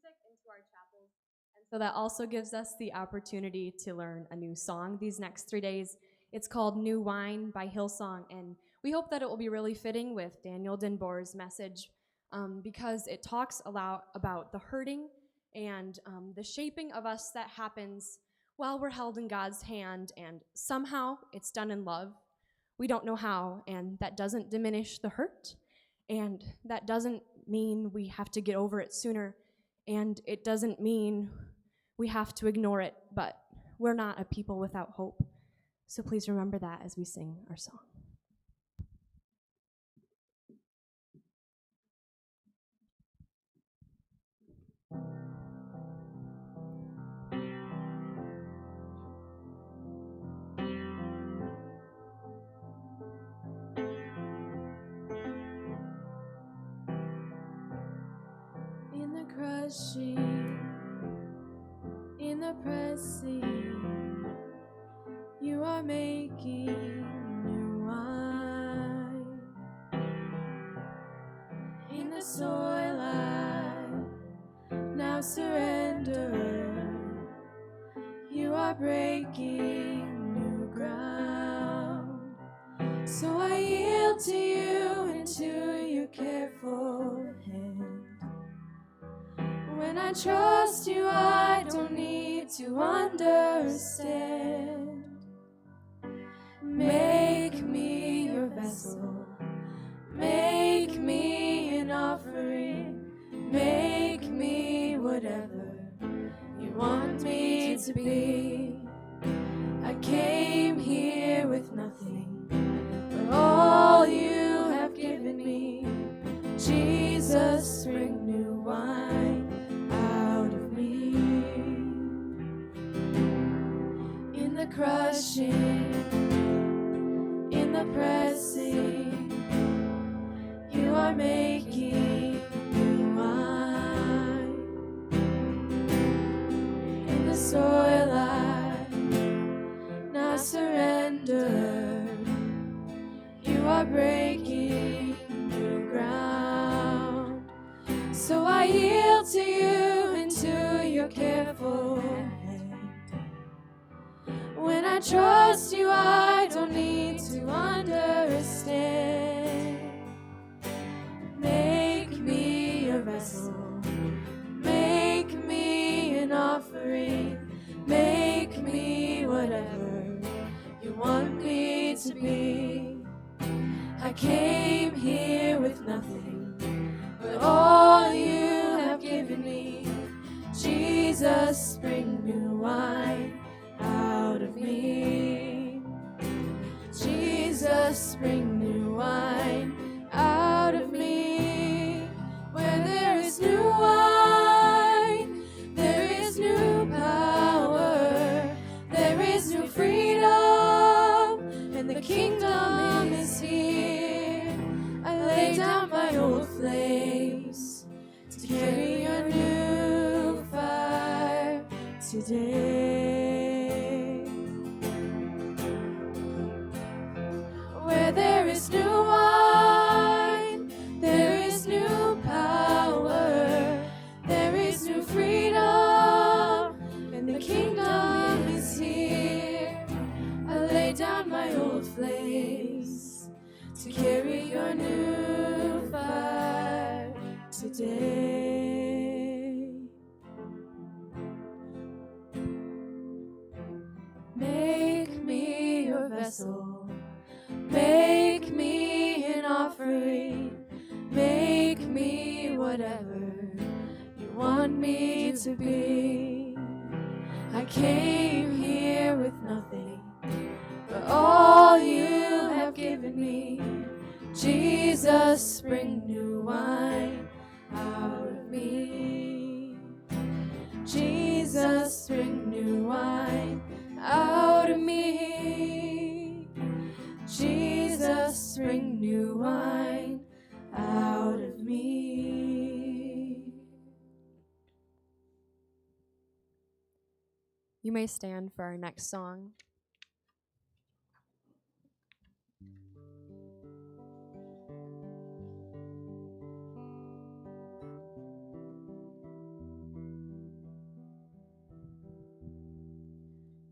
music into our chapels. And so that also gives us the opportunity to learn a new song these next 3 days. It's called New Wine by Hillsong, and we hope that it will be really fitting with Daniel Denbour's message because it talks a lot about the hurting and the shaping of us that happens while we're held in God's hand, and somehow it's done in love. We don't know how, and that doesn't diminish the hurt, and that doesn't mean we have to get over it sooner, and it doesn't mean we have to ignore it, but we're not a people without hope. So please remember that as we sing our song. In the crushing, in the pressing, you are making new wine. In the soil I now surrender, you are breaking new ground. So I yield to you into your careful hand. When I trust you, I don't need to understand. Make me your vessel, make me an offering, make me whatever you want me to be. I came here with nothing, but all you have given me. Jesus, bring new wine out of me. In the crushing, in the pressing, you are making new wine. In the soil I now surrender, you are breaking new ground. So I yield to you into your careful hand. When I trust you, I don't need to understand. Make me your vessel, make me an offering, make me whatever you want me to be. I came here with nothing, but all you have given me. Jesus, bring new wine out of me. Jesus, bring new wine out of me. Where there is new wine, there is new power, there is new freedom, and the kingdom is here. I lay down my old flames to carry your new fire today. Where there is new wine, there is new power, there is new freedom, and the kingdom is here. I lay down my old flames to carry your new fire today. Make me your vessel, make me an offering, make me whatever you want me to be. I came here with nothing, but all you have given me. Jesus, bring new wine out of me. Jesus, bring new wine out of me. Jesus, bring new wine out of me. You may stand for our next song.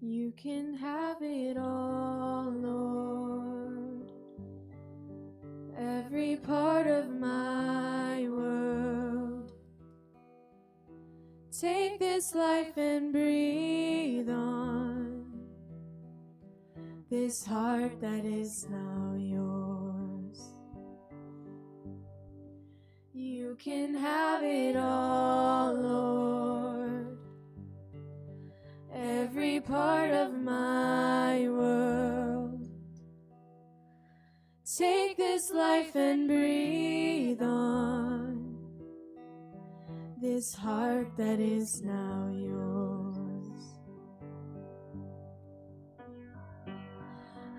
You can have it all, Lord. Every part of my world. Take this life and breathe on this heart that is now yours. You can have it all, Lord. Every part of my world. Take this life and breathe on this heart that is now yours.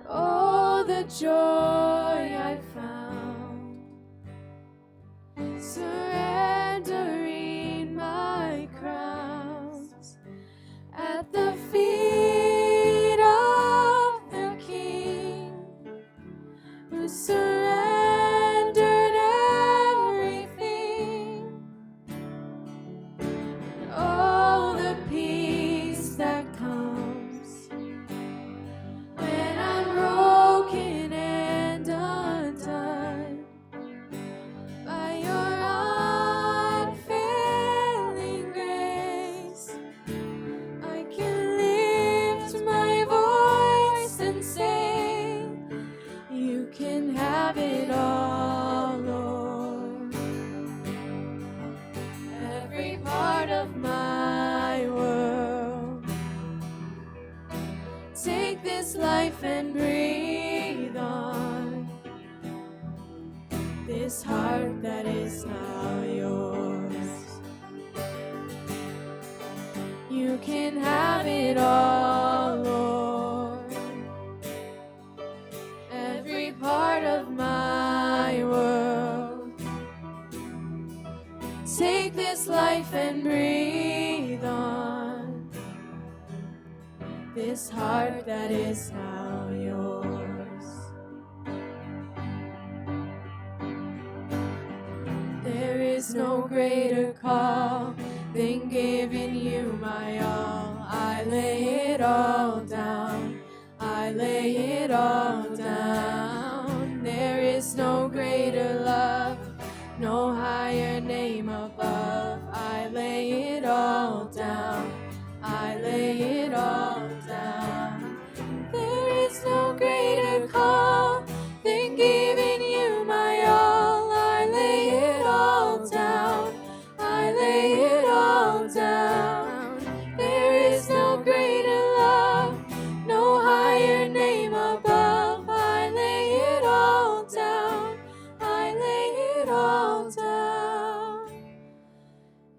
Oh, the joy I found surrendering my crowns at the feet of the King, who surrendered everything. Oh, the peace that comes when I'm broken and undone by your unfailing grace. I can lift my voice and say, you can have it all, Lord. Every part of my world. Take this life and breathe on this heart that is now yours. You can have it all, Lord. Every part of my world. Take this life and breathe on this heart that is now yours. There is no greater call than giving you my all. I lay it all down. I lay it all down. There is no greater love, no higher name above. I lay it all down. I lay it all down. There is no greater call than giving you my all. I lay it all down. I lay it all down. There is no greater love, no higher name above. I lay it all down. I lay it all down.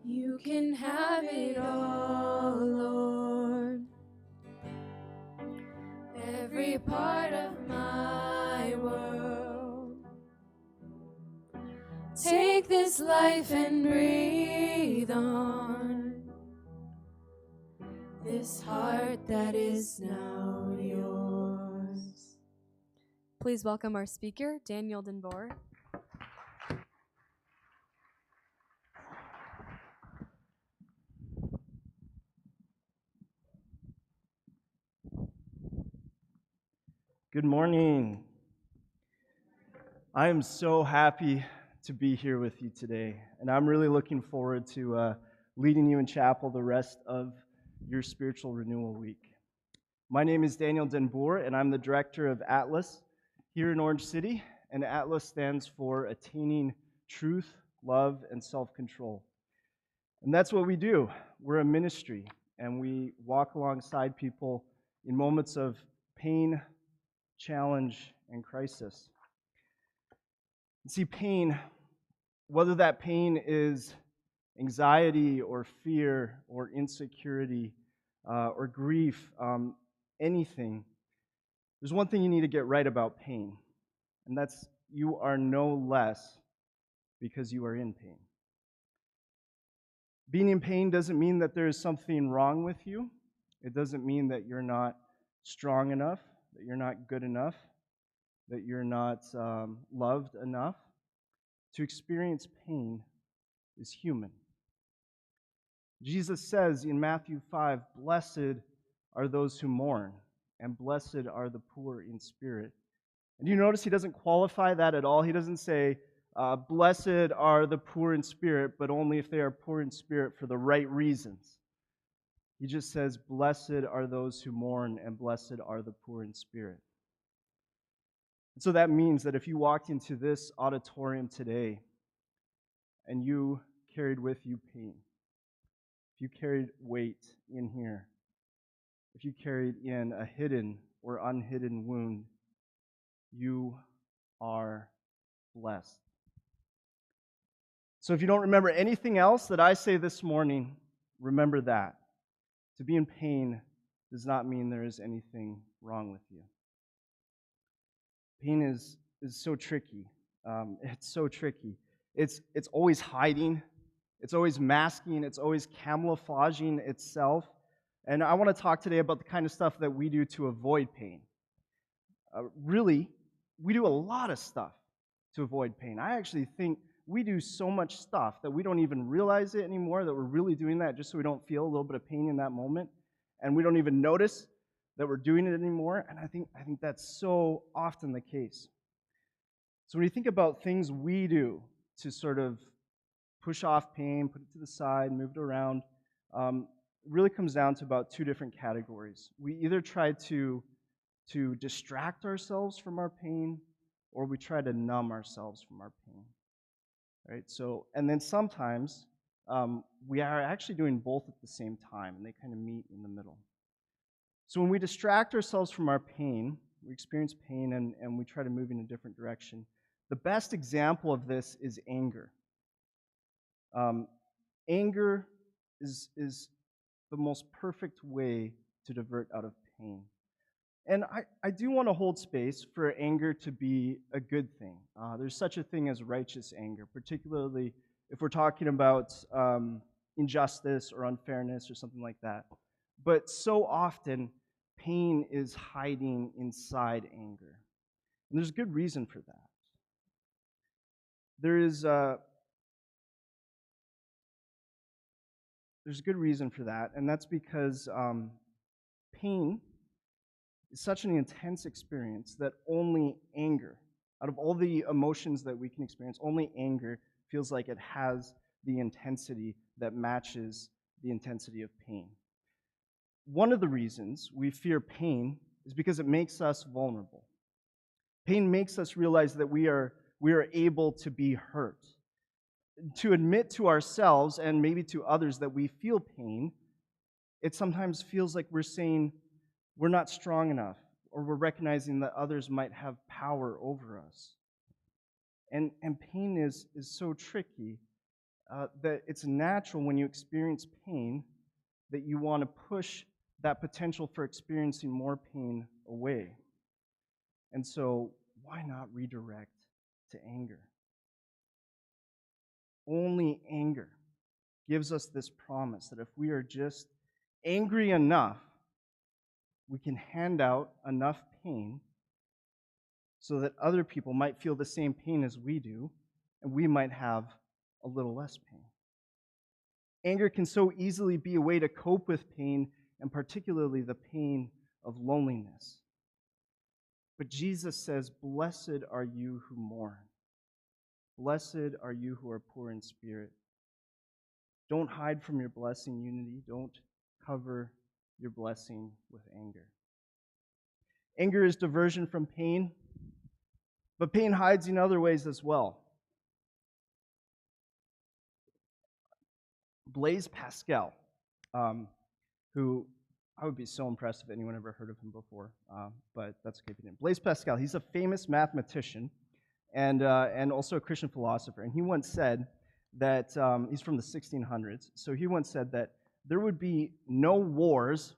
You can have it all, Lord. Every part of my world. Take this life and breathe on this heart that is now yours. Please welcome our speaker, Daniel Denboer. Good morning. I am so happy to be here with you today, and I'm really looking forward to leading you in chapel the rest of your spiritual renewal week. My name is Daniel Denboer, and I'm the director of Atlas here in Orange City, and Atlas stands for Attaining Truth, Love, and Self-Control. And that's what we do. We're a ministry, and we walk alongside people in moments of pain, challenge, and crisis. See, pain, whether that pain is anxiety or fear or insecurity or grief, anything, there's one thing you need to get right about pain, and that's you are no less because you are in pain. Being in pain doesn't mean that there is something wrong with you. It doesn't mean that you're not strong enough, that you're not good enough, that you're not loved enough. To experience pain is human. Jesus says in Matthew 5, "Blessed are those who mourn, and blessed are the poor in spirit. And you notice he doesn't qualify that at all. He doesn't say, blessed are the poor in spirit, but only if they are poor in spirit for the right reasons. He just says, blessed are those who mourn, and blessed are the poor in spirit. And so that means that if you walked into this auditorium today and you carried with you pain, if you carried weight in here, if you carried in a hidden or unhidden wound, you are blessed. So if you don't remember anything else that I say this morning, remember that. To be in pain does not mean there is anything wrong with you. Pain is so tricky. It's so tricky. It's always hiding. It's always masking. It's always camouflaging itself. And I want to talk today about the kind of stuff that we do to avoid pain. Really, we do a lot of stuff to avoid pain. I actually think we do so much stuff that we don't even realize it anymore, that we're really doing that just so we don't feel a little bit of pain in that moment. And we don't even notice that we're doing it anymore. And I think that's so often the case. So when you think about things we do to sort of push off pain, put it to the side, move it around, it really comes down to about two different categories. We either try to distract ourselves from our pain, or we try to numb ourselves from our pain. Right? So, and then sometimes we are actually doing both at the same time, and they kind of meet in the middle. So when we distract ourselves from our pain, we experience pain and we try to move in a different direction. The best example of this is anger. Anger is the most perfect way to divert out of pain. And I do want to hold space for anger to be a good thing. There's such a thing as righteous anger, particularly if we're talking about injustice or unfairness or something like that. But so often, pain is hiding inside anger. And there's good reason for that. There's good reason for that, and that's because pain is such an intense experience that only anger, out of all the emotions that we can experience, only anger feels like it has the intensity that matches the intensity of pain. One of the reasons we fear pain is because it makes us vulnerable. Pain makes us realize that we are able to be hurt. To admit to ourselves and maybe to others that we feel pain, it sometimes feels like we're saying we're not strong enough, or we're recognizing that others might have power over us. And pain is so tricky that it's natural when you experience pain that you want to push that potential for experiencing more pain away. And so, why not redirect to anger? Only anger gives us this promise that if we are just angry enough, we can hand out enough pain so that other people might feel the same pain as we do, and we might have a little less pain. Anger can so easily be a way to cope with pain, and particularly the pain of loneliness. But Jesus says, "Blessed are you who mourn. Blessed are you who are poor in spirit." Don't hide from your blessing, unity. Don't cover your blessing with anger. Anger is diversion from pain, but pain hides in other ways as well. Blaise Pascal, who I would be so impressed if anyone ever heard of him before, but that's okay if you didn't. Blaise Pascal, he's a famous mathematician and also a Christian philosopher, and he once said that, he's from the 1600s, so he once said that there would be no wars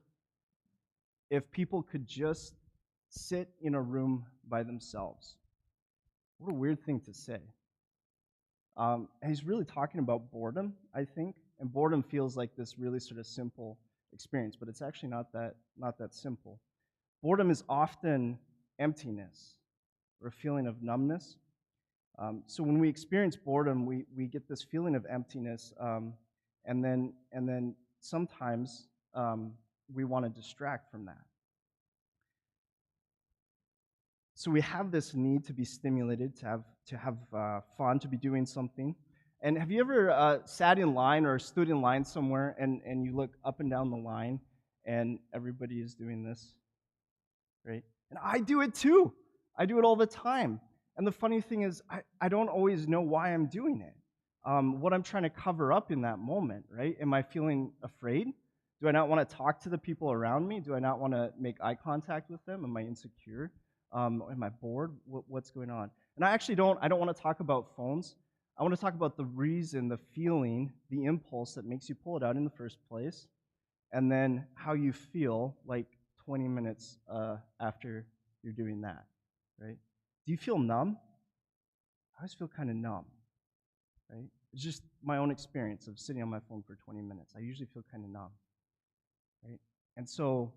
if people could just sit in a room by themselves. What a weird thing to say. And he's really talking about boredom, I think, and boredom feels like this really sort of simple experience, but it's actually not that simple. Boredom is often emptiness or a feeling of numbness. So when we experience boredom, we get this feeling of emptiness, and then sometimes we want to distract from that. So we have this need to be stimulated, to have fun, to be doing something. And have you ever sat in line or stood in line somewhere and you look up and down the line and everybody is doing this, right? And I do it too. I do it all the time. And the funny thing is, I don't always know why I'm doing it. What I'm trying to cover up in that moment, right? Am I feeling afraid? Do I not want to talk to the people around me? Do I not want to make eye contact with them? Am I insecure? Am I bored? What's going on? And I don't want to talk about phones. I want to talk about the reason, the feeling, the impulse that makes you pull it out in the first place, and then how you feel like 20 minutes after you're doing that, right? Do you feel numb? I always feel kind of numb, right? It's just my own experience of sitting on my phone for 20 minutes. I usually feel kind of numb, right? And so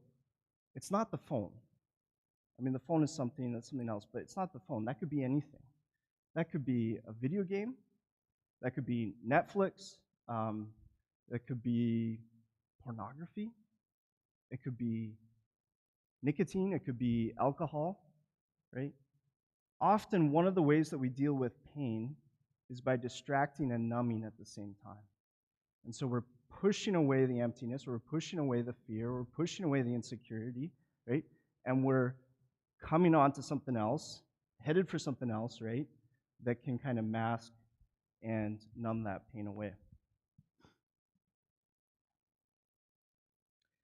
it's not the phone. I mean, the phone is something, that's something else, but it's not the phone. That could be anything. That could be a video game. That could be Netflix. That could be pornography. It could be nicotine. It could be alcohol, right? Often, one of the ways that we deal with pain is by distracting and numbing at the same time. And so we're pushing away the emptiness, we're pushing away the fear, we're pushing away the insecurity, right? And we're coming on to something else, headed for something else, right, that can kind of mask and numb that pain away.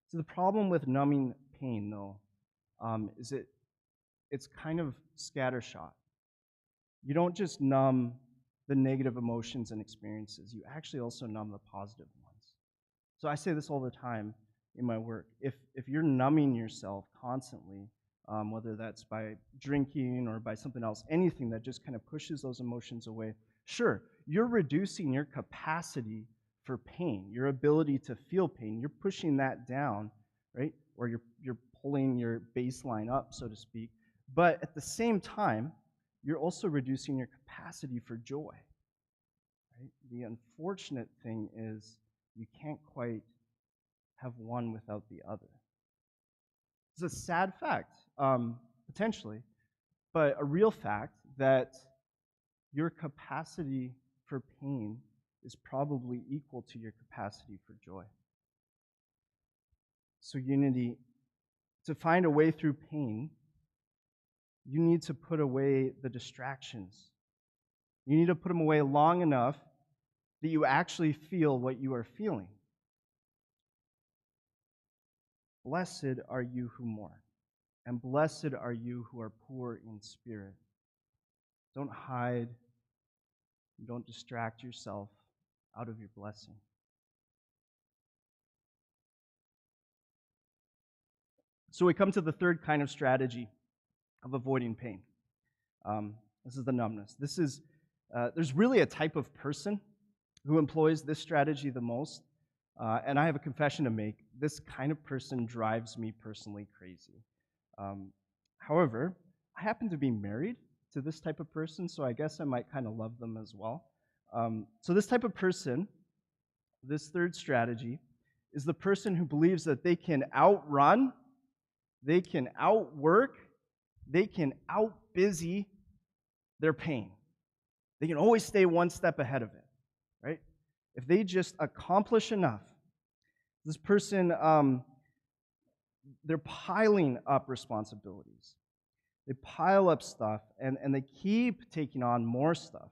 So the problem with numbing pain, though, is it's kind of scattershot. You don't just numb the negative emotions and experiences, you actually also numb the positive ones. So I say this all the time in my work. If you're numbing yourself constantly, whether that's by drinking or by something else, anything that just kind of pushes those emotions away, sure, you're reducing your capacity for pain, your ability to feel pain. You're pushing that down, right? Or you're pulling your baseline up, so to speak. But at the same time, you're also reducing your capacity for joy. Right? The unfortunate thing is you can't quite have one without the other. It's a sad fact, potentially, but a real fact that your capacity for pain is probably equal to your capacity for joy. So Unity, to find a way through pain, you need to put away the distractions. You need to put them away long enough that you actually feel what you are feeling. Blessed are you who mourn, and blessed are you who are poor in spirit. Don't hide, don't distract yourself out of your blessing. So we come to the third kind of strategy of avoiding pain. This is the numbness. There's really a type of person who employs this strategy the most, and I have a confession to make. This kind of person drives me personally crazy. However, I happen to be married to this type of person, so I guess I might kind of love them as well. So this type of person, this third strategy, is the person who believes that they can outrun, they can outwork, they can outbusy their pain. They can always stay one step ahead of it, right? If they just accomplish enough, this person, they're piling up responsibilities. They pile up stuff, and they keep taking on more stuff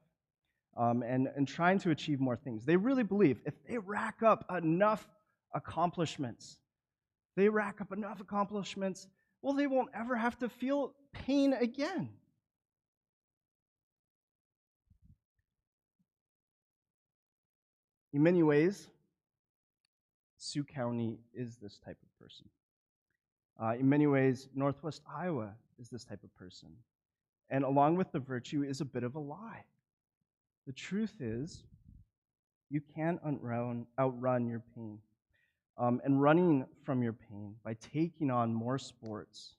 and trying to achieve more things. They really believe if they rack up enough accomplishments, well, they won't ever have to feel pain again. In many ways, Sioux County is this type of person. In many ways, Northwest Iowa is this type of person. And along with the virtue is a bit of a lie. The truth is, you can't outrun your pain. And running from your pain by taking on more sports,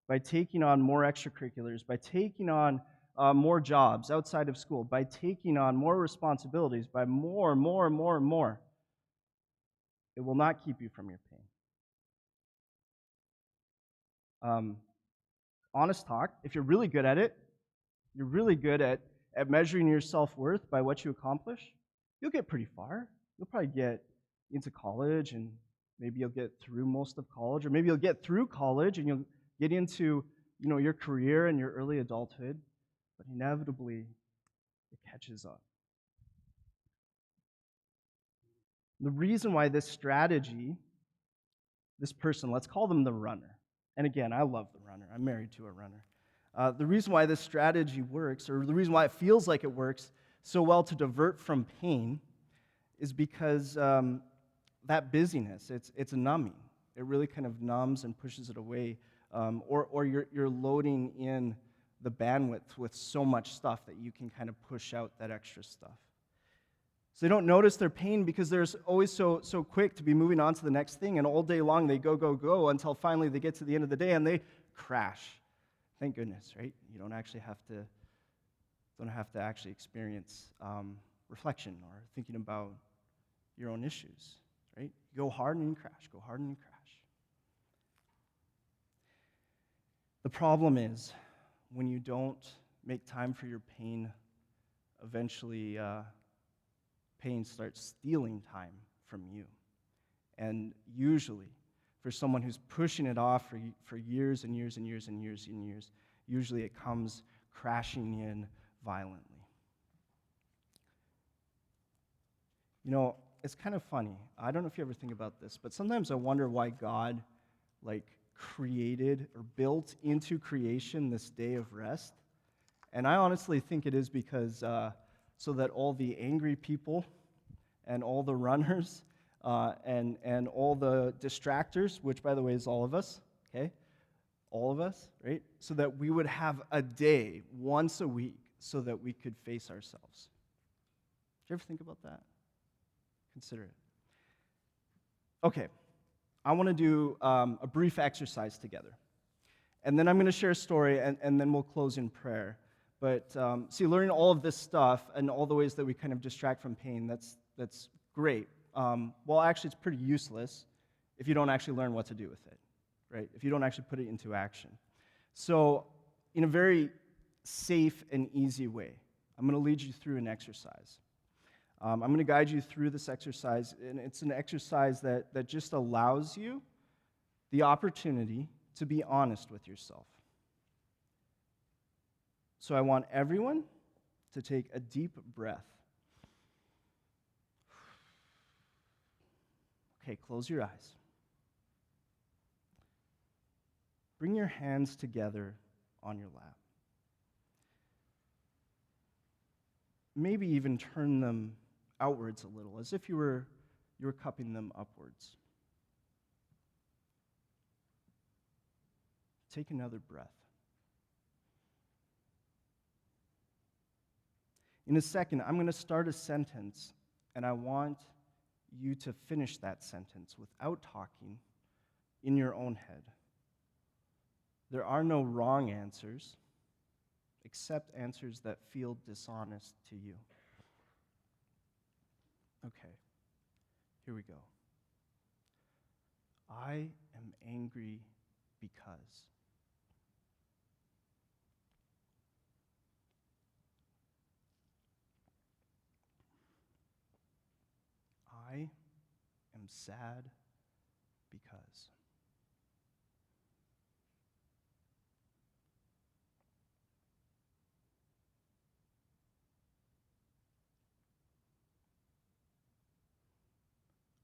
by taking on more extracurriculars, by taking on more jobs outside of school, by taking on more responsibilities, by more, it will not keep you from your pain. Um, honest talk, if you're really good at it, you're really good at measuring your self-worth by what you accomplish, you'll get pretty far. You'll probably get into college, and maybe you'll get through most of college, or maybe you'll get through college and you'll get into your career and your early adulthood, but inevitably it catches up. The reason why this strategy, this person, let's call them the runner, and again, I love the runner. I'm married to a runner. The reason why this strategy works, or the reason why it feels like it works so well to divert from pain, is because that busyness, it's numbing. It really kind of numbs and pushes it away. Or you're loading in the bandwidth with so much stuff that you can kind of push out that extra stuff. So they don't notice their pain because they're always so quick to be moving on to the next thing, and all day long they go until finally they get to the end of the day and they crash. Thank goodness, right? You don't have to actually experience reflection or thinking about your own issues, right? You go hard and you crash, go hard and you crash. The problem is when you don't make time for your pain, eventually pain starts stealing time from you. And usually, for someone who's pushing it off for years and years and years and years and years, usually it comes crashing in violently. It's kind of funny. I don't know if you ever think about this, but sometimes I wonder why God, created or built into creation this day of rest. And I honestly think it is because so that all the angry people and all the runners and all the distractors, which, by the way, is all of us, okay? All of us, right? So that we would have a day once a week so that we could face ourselves. Did you ever think about that? Consider it. Okay, I want to do a brief exercise together. And then I'm going to share a story, and then we'll close in prayer. But learning all of this stuff and all the ways that we kind of distract from pain, that's great. Actually, it's pretty useless if you don't actually learn what to do with it, right? If you don't actually put it into action. So, in a very safe and easy way, I'm going to lead you through an exercise. I'm going to guide you through this exercise, and it's an exercise that just allows you the opportunity to be honest with yourself. So I want everyone to take a deep breath. Okay, close your eyes. Bring your hands together on your lap. Maybe even turn them outwards a little, as if you were cupping them upwards. Take another breath. In a second, I'm going to start a sentence, and I want you to finish that sentence without talking in your own head. There are no wrong answers, except answers that feel dishonest to you. Okay, here we go. I am angry because. I am sad because.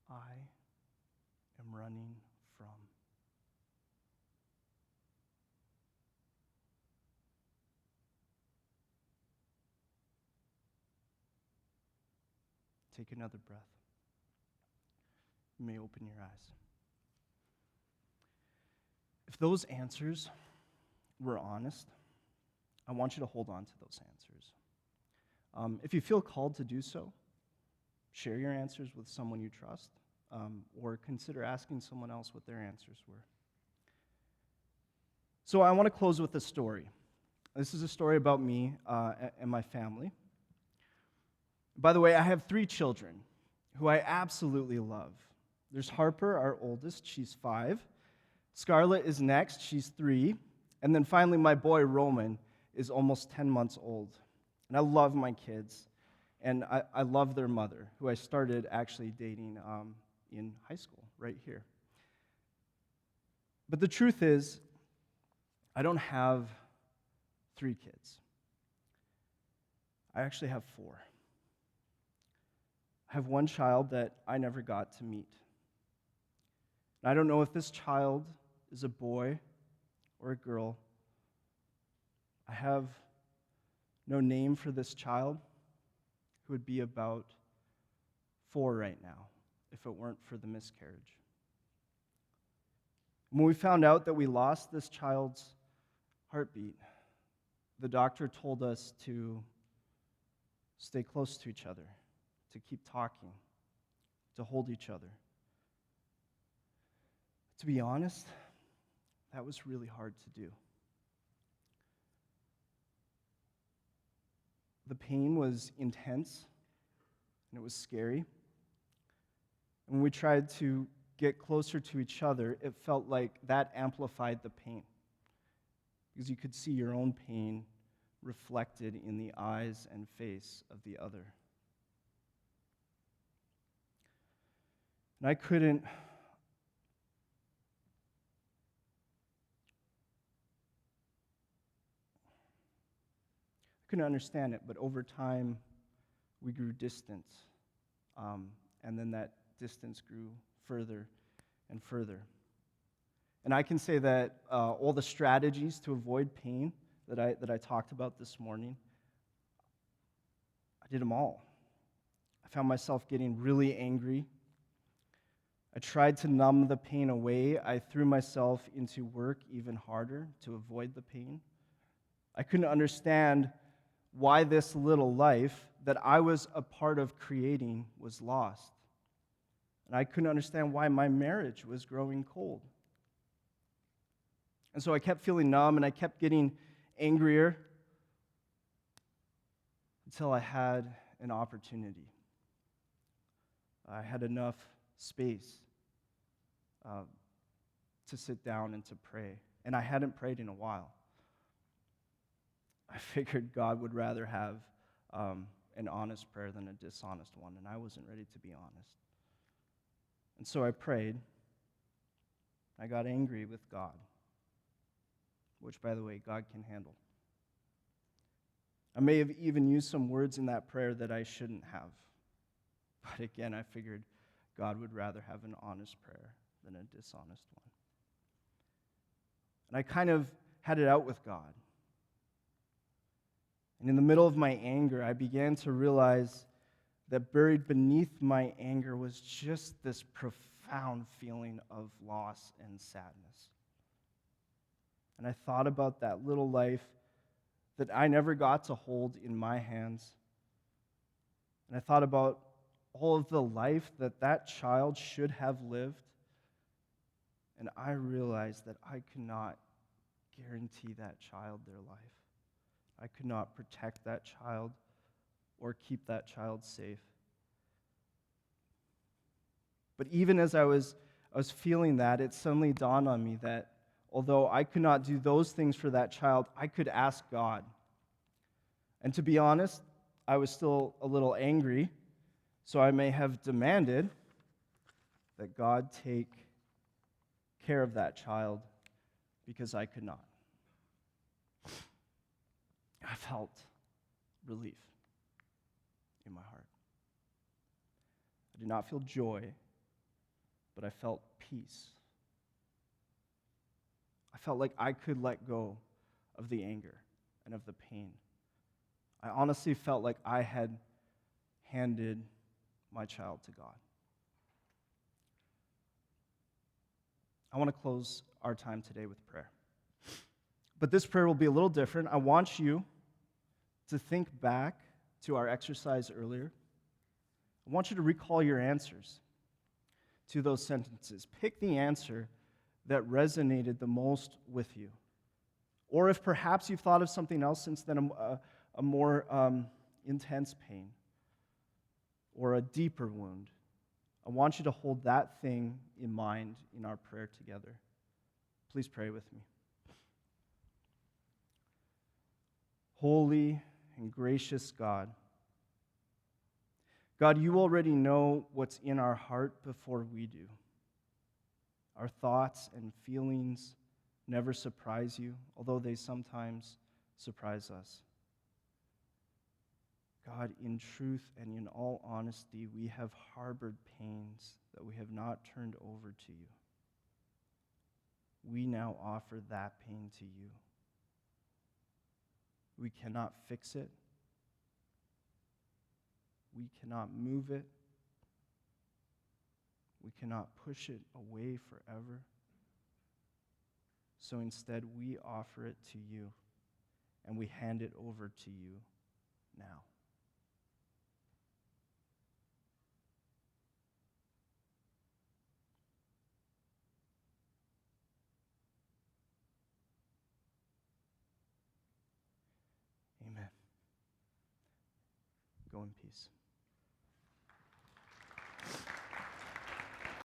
I am running from. Take another breath. You may open your eyes. If those answers were honest, I want you to hold on to those answers. If you feel called to do so, share your answers with someone you trust, or consider asking someone else what their answers were. So I want to close with a story. This is a story about me and my family. By the way, I have 3 children who I absolutely love. There's Harper, our oldest, she's 5. Scarlett is next. She's 3. And then finally, my boy Roman is almost 10 months old. And I love my kids. And I love their mother, who I started actually dating in high school, right here. But the truth is, I don't have 3 kids. I actually have 4. I have one child that I never got to meet. And I don't know if this child is a boy or a girl. I have no name for this child, who would be about 4 right now, if it weren't for the miscarriage. When we found out that we lost this child's heartbeat, the doctor told us to stay close to each other, to keep talking, to hold each other. To be honest, that was really hard to do. The pain was intense, and it was scary. And when we tried to get closer to each other, it felt like that amplified the pain, because you could see your own pain reflected in the eyes and face of the other. And I couldn't understand it, but over time, we grew distant. And then that distance grew further and further. And I can say that all the strategies to avoid pain that I talked about this morning, I did them all. I found myself getting really angry. I tried to numb the pain away. I threw myself into work even harder to avoid the pain. I couldn't understand why this little life that I was a part of creating was lost. And I couldn't understand why my marriage was growing cold. And so I kept feeling numb, and I kept getting angrier until I had an opportunity. I had enough space to sit down and to pray. And I hadn't prayed in a while. I figured God would rather have an honest prayer than a dishonest one, and I wasn't ready to be honest. And so I prayed. I got angry with God, which, by the way, God can handle. I may have even used some words in that prayer that I shouldn't have. But again, I figured God would rather have an honest prayer than a dishonest one. And I kind of had it out with God. And in the middle of my anger, I began to realize that buried beneath my anger was just this profound feeling of loss and sadness. And I thought about that little life that I never got to hold in my hands. And I thought about all of the life that that child should have lived. And I realized that I could not guarantee that child their life. I could not protect that child or keep that child safe. But even as I was feeling that, it suddenly dawned on me that although I could not do those things for that child, I could ask God. And to be honest, I was still a little angry, so I may have demanded that God take care of that child because I could not. I felt relief in my heart. I did not feel joy, but I felt peace. I felt like I could let go of the anger and of the pain. I honestly felt like I had handed my child to God. I want to close our time today with prayer. But this prayer will be a little different. I want you to think back to our exercise earlier. I want you to recall your answers to those sentences. Pick the answer that resonated the most with you. Or if perhaps you've thought of something else since then, a more intense pain or a deeper wound, I want you to hold that thing in mind in our prayer together. Please pray with me. Holy and gracious God, God, you already know what's in our heart before we do. Our thoughts and feelings never surprise you, although they sometimes surprise us. God, in truth and in all honesty, we have harbored pains that we have not turned over to you. We now offer that pain to you. We cannot fix it. We cannot move it. We cannot push it away forever. So instead, we offer it to you, and we hand it over to you now. Amen. Go in peace.